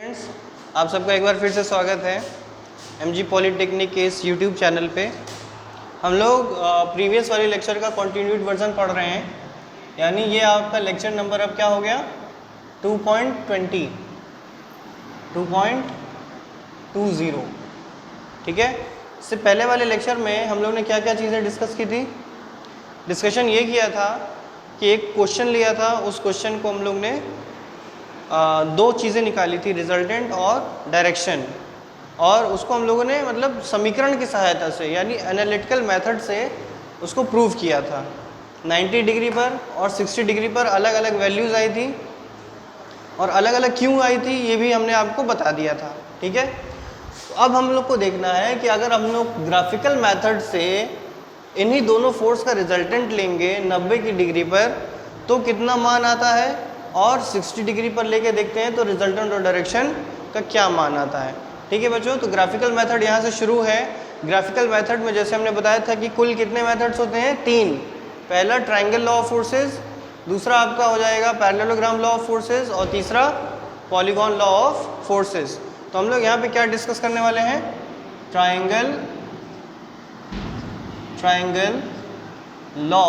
Friends, आप सबका एक बार फिर से स्वागत है एमजी पॉलिटेक्निक के इस यूट्यूब चैनल पे। हम लोग प्रीवियस वाले लेक्चर का कंटिन्यूड वर्जन पढ़ रहे हैं, यानी ये आपका लेक्चर नंबर अब क्या हो गया 2.20 ठीक है। इससे पहले वाले लेक्चर में हम लोग ने क्या क्या चीज़ें डिस्कस की थी। डिस्कशन ये किया था कि एक क्वेश्चन लिया था, उस क्वेश्चन को हम लोग ने दो चीज़ें निकाली थी, रिजल्टेंट और डायरेक्शन, और उसको हम लोगों ने मतलब समीकरण की सहायता से यानी एनालिटिकल मेथड से उसको प्रूव किया था। 90 डिग्री पर और 60 डिग्री पर अलग अलग वैल्यूज़ आई थी, और अलग अलग क्यों आई थी ये भी हमने आपको बता दिया था। ठीक है, तो अब हम लोग को देखना है कि अगर हम लोग ग्राफिकल मेथड से इन्हीं दोनों फोर्स का रिजल्टेंट लेंगे 90 की डिग्री पर तो कितना मान आता है, और 60 डिग्री पर लेके देखते हैं तो रिजल्टेंट और डायरेक्शन का क्या मान आता है। ठीक है बच्चों, तो ग्राफिकल मेथड यहाँ से शुरू है। ग्राफिकल मेथड में जैसे हमने बताया था कि कुल कितने मेथड्स होते हैं, 3। पहला ट्रायंगल लॉ ऑफ फोर्सेस, दूसरा आपका हो जाएगा पैरेललोग्राम लॉ ऑफ फोर्सेस, और तीसरा पॉलीगॉन लॉ ऑफ फोर्सेस। तो हम लोग यहाँ पे क्या डिस्कस करने वाले हैं, ट्रायंगल लॉ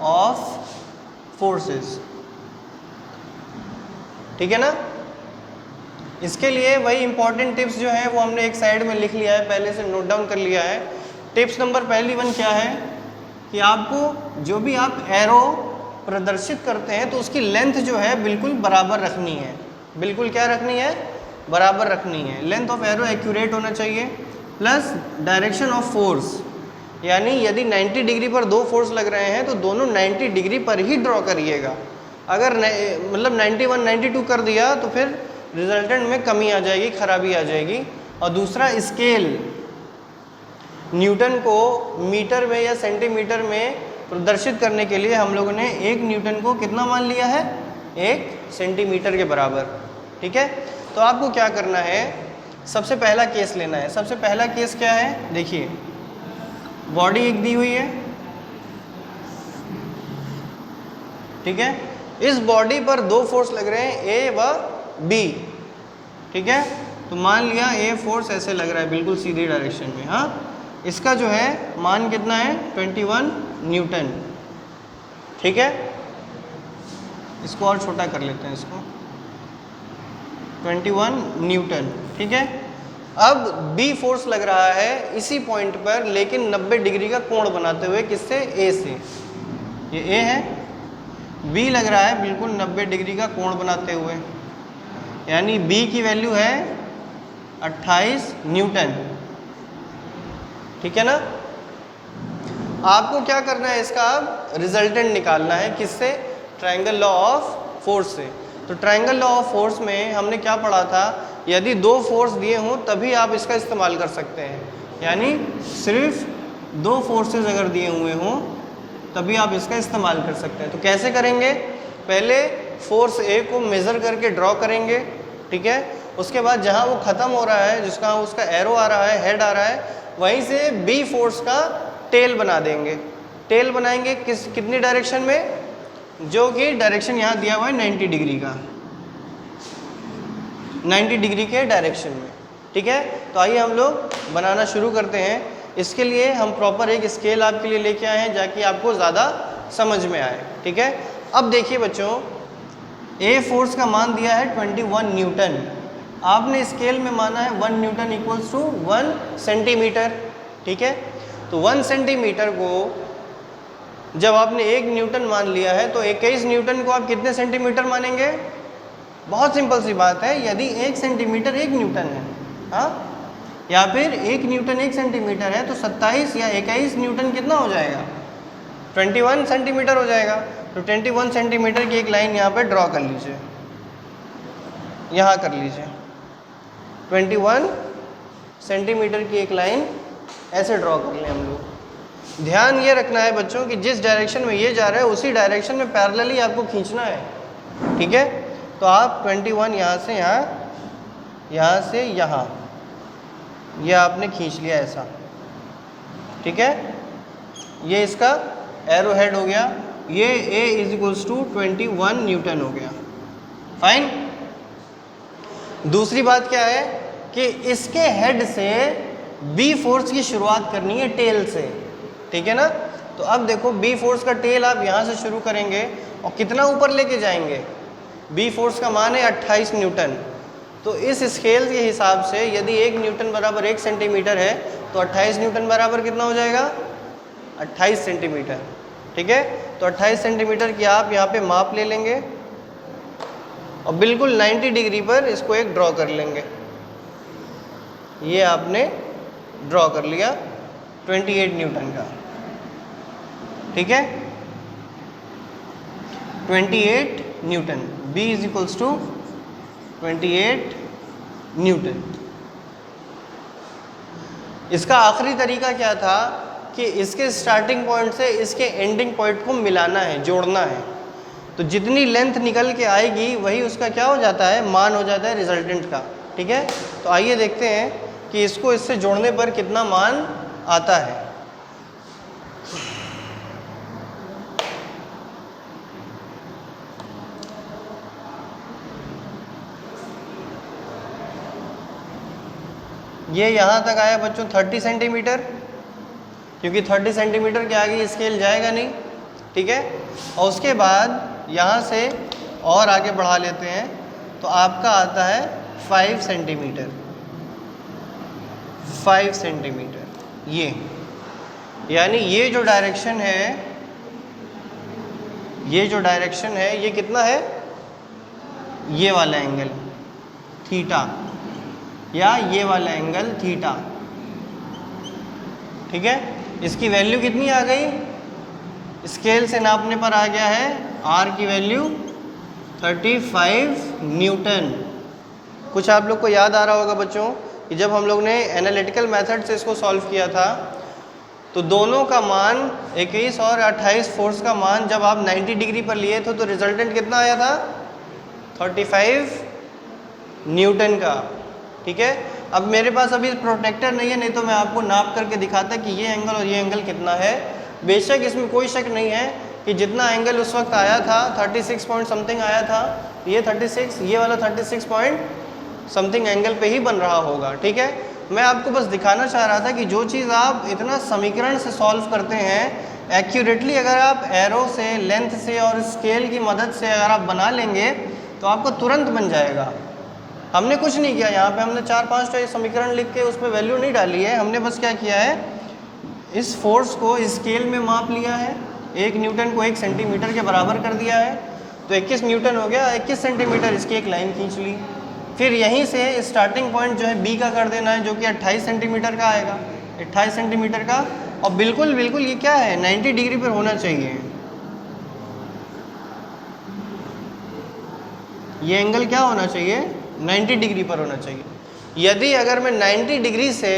ऑफ फोर्सेस। ठीक है ना। इसके लिए वही इंपॉर्टेंट टिप्स जो है वो हमने एक साइड में लिख लिया है, पहले से नोट डाउन कर लिया है। टिप्स नंबर पहली वन क्या है कि आपको जो भी आप एरो प्रदर्शित करते हैं तो उसकी लेंथ जो है बिल्कुल बराबर रखनी है। बिल्कुल क्या रखनी है, बराबर रखनी है। लेंथ ऑफ एरो एक्यूरेट होना चाहिए, प्लस डायरेक्शन ऑफ फोर्स, यानी यदि 90 डिग्री पर दो फोर्स लग रहे हैं तो दोनों 90 डिग्री पर ही ड्रॉ करिएगा। अगर मतलब 91 92 कर दिया तो फिर रिजल्टेंट में कमी आ जाएगी, खराबी आ जाएगी। और दूसरा स्केल, न्यूटन को मीटर में या सेंटीमीटर में प्रदर्शित करने के लिए हम लोगों ने 1 न्यूटन को कितना मान लिया है, 1 सेंटीमीटर के बराबर। ठीक है, तो आपको क्या करना है, सबसे पहला केस लेना है। सबसे पहला केस क्या है, देखिए बॉडी एक दी हुई है, ठीक है। इस बॉडी पर दो फोर्स लग रहे हैं, ए व बी। ठीक है, तो मान लिया ए फोर्स ऐसे लग रहा है बिल्कुल सीधी डायरेक्शन में। हाँ, इसका जो है मान कितना है, 21 न्यूटन। ठीक है, इसको और छोटा कर लेते हैं, इसको 21 न्यूटन। ठीक है, अब बी फोर्स लग रहा है इसी पॉइंट पर, लेकिन 90 डिग्री का कोण बनाते हुए, किससे, ए से। ये ए है, बी लग रहा है बिल्कुल 90 डिग्री का कोण बनाते हुए, यानी बी की वैल्यू है 28 न्यूटन। ठीक है ना। आपको क्या करना है, इसका अब रिजल्टेंट निकालना है, किससे, ट्रायंगल लॉ ऑफ फोर्स से। तो ट्रायंगल लॉ ऑफ फोर्स में हमने क्या पढ़ा था, यदि दो फोर्स दिए हों तभी आप इसका इस्तेमाल कर सकते हैं, यानी सिर्फ दो फोर्सेस अगर दिए हुए हों तभी आप इसका इस्तेमाल कर सकते हैं। तो कैसे करेंगे, पहले फोर्स ए को मेज़र करके ड्रॉ करेंगे। ठीक है, उसके बाद जहाँ वो ख़त्म हो रहा है, जिसका उसका एरो आ रहा है, हेड आ रहा है, वहीं से बी फोर्स का टेल बना देंगे। टेल बनाएंगे कितनी डायरेक्शन में, जो कि डायरेक्शन यहाँ दिया हुआ है 90 डिग्री का, 90 डिग्री के डायरेक्शन में। ठीक है, तो आइए हम लोग बनाना शुरू करते हैं। इसके लिए हम प्रॉपर एक स्केल आपके लिए लेके आए हैं, जाकि आपको ज़्यादा समझ में आए। ठीक है, अब देखिए बच्चों, ए फोर्स का मान दिया है 21 न्यूटन, आपने स्केल में माना है 1 न्यूटन इक्वल्स टू 1 सेंटीमीटर। ठीक है, तो 1 सेंटीमीटर को जब आपने 1 न्यूटन मान लिया है तो 21 न्यूटन को आप कितने सेंटीमीटर मानेंगे, बहुत सिंपल सी बात है, यदि 1 सेंटीमीटर 1 न्यूटन है, हाँ, या फिर 1 न्यूटन 1 सेंटीमीटर है, तो 27 या 21 न्यूटन कितना हो जाएगा, 21 सेंटीमीटर हो जाएगा। तो 21 सेंटीमीटर की एक लाइन यहाँ पे ड्रॉ कर लीजिए, यहाँ कर लीजिए 21 सेंटीमीटर की एक लाइन ऐसे ड्रॉ कर लें हम लोग। ध्यान ये रखना है बच्चों कि जिस डायरेक्शन में ये जा रहा है उसी डायरेक्शन में पैरेलली आपको खींचना है। ठीक है, तो आप 21 यहाँ से यहाँ, यहाँ से यहाँ, ये आपने खींच लिया ऐसा। ठीक है, ये इसका एरो हेड हो गया, ये A is equals to 21 newton हो गया। फाइन। दूसरी बात क्या है कि इसके हेड से बी फोर्स की शुरुआत करनी है टेल से, ठीक है ना। तो अब देखो बी फोर्स का टेल आप यहाँ से शुरू करेंगे और कितना ऊपर लेके जाएंगे, बी फोर्स का मान है 28 न्यूटन। तो इस स्केल के हिसाब से यदि 1 न्यूटन बराबर 1 सेंटीमीटर है तो 28 न्यूटन बराबर कितना हो जाएगा, 28 सेंटीमीटर, ठीक है। तो 28 सेंटीमीटर की आप यहाँ पे माप ले लेंगे और बिल्कुल 90 डिग्री पर इसको एक ड्रॉ कर लेंगे। ये आपने ड्रॉ कर लिया 28 न्यूटन का, ठीक है। 28 newton, B is equals to 28 newton. इसका आखिरी तरीका क्या था कि इसके स्टार्टिंग पॉइंट से इसके एंडिंग पॉइंट को मिलाना है, जोड़ना है। तो जितनी लेंथ निकल के आएगी वही उसका क्या हो जाता है, मान हो जाता है रिजल्टेंट का, ठीक है। तो आइए देखते हैं कि इसको इससे जोड़ने पर कितना मान आता है। ये यहाँ तक आया बच्चों 30 सेंटीमीटर, क्योंकि 30 सेंटीमीटर के आगे स्केल जाएगा नहीं, ठीक है। और उसके बाद यहाँ से और आगे बढ़ा लेते हैं तो आपका आता है 5 सेंटीमीटर, 5 सेंटीमीटर। ये यानी ये जो डायरेक्शन है, ये जो डायरेक्शन है ये कितना है, ये वाला एंगल थीटा या ये वाला एंगल थीटा, ठीक है। इसकी वैल्यू कितनी आ गई, स्केल से नापने पर आ गया है आर की वैल्यू 35 न्यूटन। कुछ आप लोग को याद आ रहा होगा बच्चों कि जब हम लोग ने एनालिटिकल मेथड से इसको सॉल्व किया था तो दोनों का मान 21 और 28 फोर्स का मान जब आप 90 डिग्री पर लिए थे तो रिजल्टेंट कितना आया था, 35 न्यूटन का, ठीक है। अब मेरे पास अभी प्रोटेक्टर नहीं है, नहीं तो मैं आपको नाप करके दिखाता कि ये एंगल और ये एंगल कितना है। बेशक इसमें कोई शक नहीं है कि जितना एंगल उस वक्त आया था 36 पॉइंट समथिंग आया था, ये 36, ये वाला 36 पॉइंट समथिंग एंगल पे ही बन रहा होगा, ठीक है। मैं आपको बस दिखाना चाह रहा था कि जो चीज़ आप इतना समीकरण से सॉल्व करते हैं एक्यूरेटली, अगर आप एरो से, लेंथ से और स्केल की मदद से अगर आप बना लेंगे तो आपको तुरंत बन जाएगा। हमने कुछ नहीं किया, यहाँ पे हमने 4-5 समीकरण लिख के उसमें वैल्यू नहीं डाली है। हमने बस क्या किया है, इस फोर्स को स्केल में माप लिया है, 1 न्यूटन को 1 सेंटीमीटर के बराबर कर दिया है, तो 21 न्यूटन हो गया, 21 सेंटीमीटर इसकी एक लाइन खींच ली। फिर यहीं से स्टार्टिंग पॉइंट जो है बी का कर देना है, जो कि 28 सेंटीमीटर का आएगा, 28 सेंटीमीटर का। और बिल्कुल बिल्कुल ये क्या है, 90 डिग्री पर होना चाहिए। ये एंगल क्या होना चाहिए, 90 डिग्री पर होना चाहिए। यदि अगर मैं 90 डिग्री से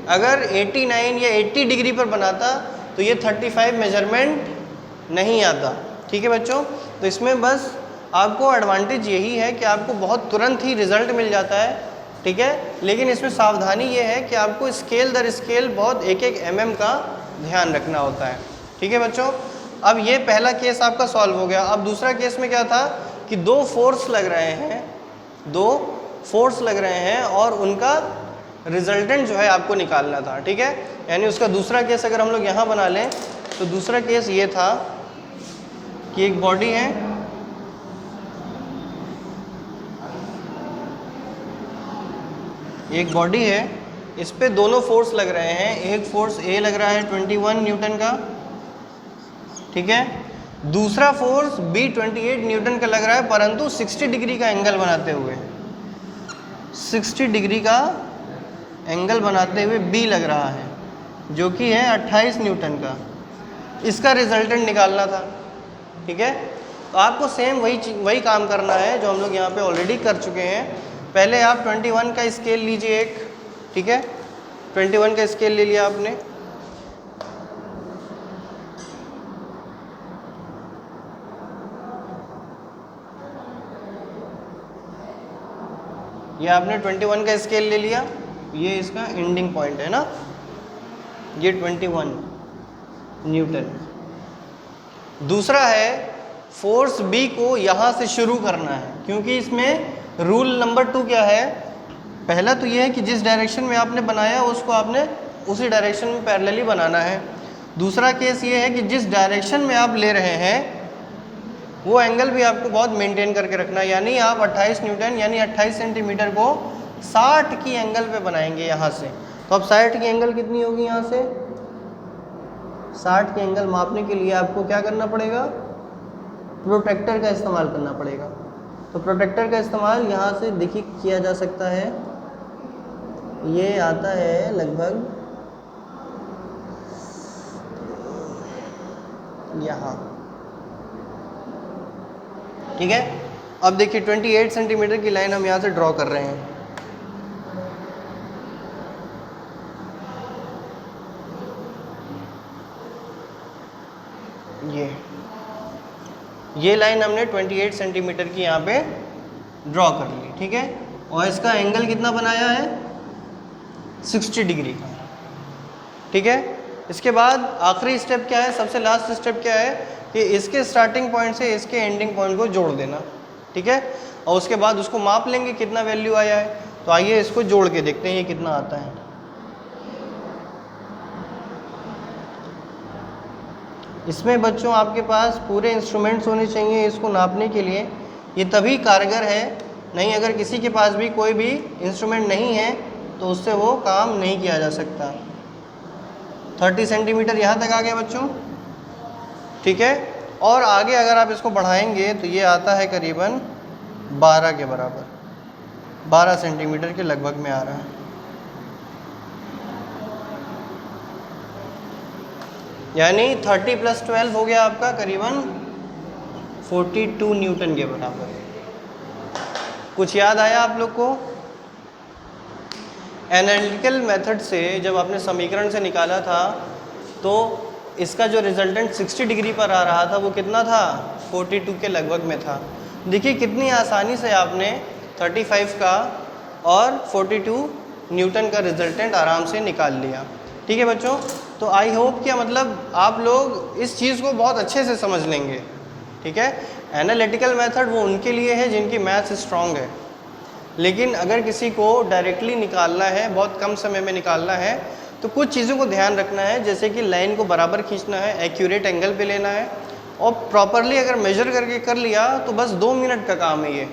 अगर 89 या 80 डिग्री पर बनाता तो ये 35 मेजरमेंट नहीं आता, ठीक है बच्चों। तो इसमें बस आपको एडवांटेज यही है कि आपको बहुत तुरंत ही रिजल्ट मिल जाता है, ठीक है। लेकिन इसमें सावधानी ये है कि आपको स्केल दर स्केल बहुत एक mm का ध्यान रखना होता है, ठीक है बच्चों। अब ये पहला केस आपका सॉल्व हो गया। अब दूसरा केस में क्या था कि 2 फोर्स लग रहे हैं, 2 फोर्स लग रहे हैं और उनका रिजल्टेंट जो है आपको निकालना था, ठीक है। यानी उसका दूसरा केस अगर हम लोग यहाँ बना लें तो दूसरा केस ये था कि एक बॉडी है, एक बॉडी है, इस पे दोनों फोर्स लग रहे हैं। एक फोर्स ए लग रहा है 21 न्यूटन का, ठीक है। दूसरा फोर्स बी 28 न्यूटन का लग रहा है, परंतु 60 डिग्री का एंगल बनाते हुए, 60 डिग्री का एंगल बनाते हुए बी लग रहा है, जो कि है 28 न्यूटन का। इसका रिजल्टेंट निकालना था, ठीक है। तो आपको सेम वही काम करना है जो हम लोग यहाँ पे ऑलरेडी कर चुके हैं। पहले आप 21 का स्केल लीजिए एक, ठीक है। 21 का स्केल ले लिया आपने, ये आपने 21 का स्केल ले लिया, ये इसका एंडिंग पॉइंट है ना, ये 21 न्यूटन। दूसरा है फोर्स बी को यहाँ से शुरू करना है, क्योंकि इसमें रूल नंबर 2 क्या है? पहला तो ये है कि जिस डायरेक्शन में आपने बनाया उसको आपने उसी डायरेक्शन में पैरेलली बनाना है। दूसरा केस ये है कि जिस डायरेक्शन में आप ले रहे हैं वो एंगल भी आपको बहुत मेंटेन करके रखना है, यानी आप 28 न्यूटन यानी 28 सेंटीमीटर को 60 की एंगल पे बनाएंगे यहाँ से। तो अब 60 की एंगल कितनी होगी? यहाँ से 60 की एंगल मापने के लिए आपको क्या करना पड़ेगा? प्रोट्रैक्टर का इस्तेमाल करना पड़ेगा। तो प्रोट्रैक्टर का इस्तेमाल यहाँ से देखिए किया जा सकता है। ये आता है लगभग यहाँ, ठीक है। अब देखिए 28 सेंटीमीटर की लाइन हम यहाँ से ड्रॉ कर रहे हैं। ये लाइन हमने 28 सेंटीमीटर की यहाँ पे ड्रॉ कर ली, ठीक है। और इसका एंगल कितना बनाया है? 60 डिग्री का, ठीक है। इसके बाद आखिरी स्टेप क्या है? सबसे लास्ट स्टेप क्या है कि इसके स्टार्टिंग पॉइंट से इसके एंडिंग पॉइंट को जोड़ देना, ठीक है। और उसके बाद उसको माप लेंगे कितना वैल्यू आया है। तो आइए इसको जोड़ के देखते हैं ये कितना आता है। इसमें बच्चों आपके पास पूरे इंस्ट्रूमेंट्स होने चाहिए इसको नापने के लिए, ये तभी कारगर है। नहीं अगर किसी के पास भी कोई भी इंस्ट्रूमेंट नहीं है तो उससे वो काम नहीं किया जा सकता। 30 सेंटीमीटर यहाँ तक आ गया बच्चों, ठीक है। और आगे अगर आप इसको बढ़ाएंगे तो ये आता है करीबन 12 के बराबर, 12 सेंटीमीटर के लगभग में आ रहा है। यानी 30 + 12 हो गया आपका करीबन 42 न्यूटन के बराबर। कुछ याद आया आप लोग को? एनालिटिकल मेथड से जब आपने समीकरण से निकाला था तो इसका जो रिजल्टेंट 60 डिग्री पर आ रहा था वो कितना था? 42 के लगभग में था। देखिए कितनी आसानी से आपने 35 का और 42 न्यूटन का रिजल्टेंट आराम से निकाल लिया, ठीक है बच्चों। तो आई होप क्या मतलब आप लोग इस चीज़ को बहुत अच्छे से समझ लेंगे, ठीक है। एनालिटिकल मेथड वो उनके लिए है जिनकी मैथ्स स्ट्रॉन्ग है, लेकिन अगर किसी को डायरेक्टली निकालना है, बहुत कम समय में निकालना है, तो कुछ चीज़ों को ध्यान रखना है, जैसे कि लाइन को बराबर खींचना है, एक्यूरेट एंगल पे लेना है, और प्रॉपरली अगर मेजर करके कर लिया तो बस 2 मिनट का काम है ये,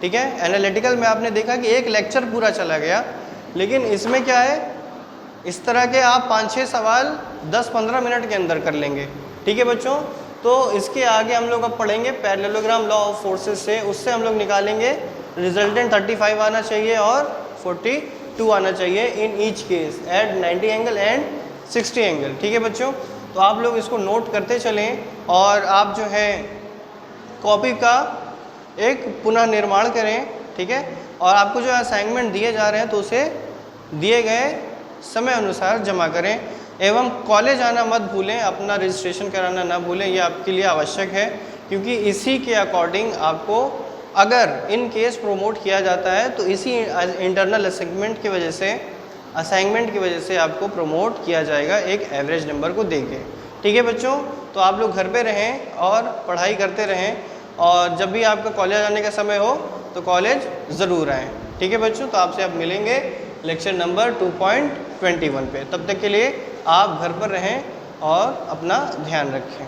ठीक है। एनालिटिकल में आपने देखा कि एक लेक्चर पूरा चला गया, लेकिन इसमें क्या है, इस तरह के आप 5-6 सवाल 10-15 मिनट के अंदर कर लेंगे, ठीक है बच्चों। तो इसके आगे हम लोग अब पढ़ेंगे पैरेललोग्राम लॉ ऑफ फोर्सेस से, उससे हम लोग निकालेंगे रिजल्टेंट 35 आना चाहिए और 42 आना चाहिए in each case at 90 angle and 60 angle, ठीक है बच्चों। तो आप लोग इसको नोट करते चलें और आप जो है कॉपी का एक पुनः निर्माण करें, ठीक है। और आपको जो असाइनमेंट दिए जा रहे हैं तो उसे दिए गए समय अनुसार जमा करें, एवं कॉलेज आना मत भूलें, अपना रजिस्ट्रेशन कराना ना भूलें, ये आपके लिए आवश्यक है, क्योंकि इसी के अकॉर्डिंग आपको अगर इन केस प्रमोट किया जाता है तो इसी इंटरनल असाइनमेंट की वजह से आपको प्रमोट किया जाएगा एक एवरेज नंबर को देके, ठीक है बच्चों। तो आप लोग घर पे रहें और पढ़ाई करते रहें, और जब भी आपका कॉलेज आने का समय हो तो कॉलेज ज़रूर आएँ, ठीक है बच्चों। तो आपसे अब मिलेंगे लेक्चर नंबर 2.21 पे। तब तक के लिए आप घर पर रहें और अपना ध्यान रखें।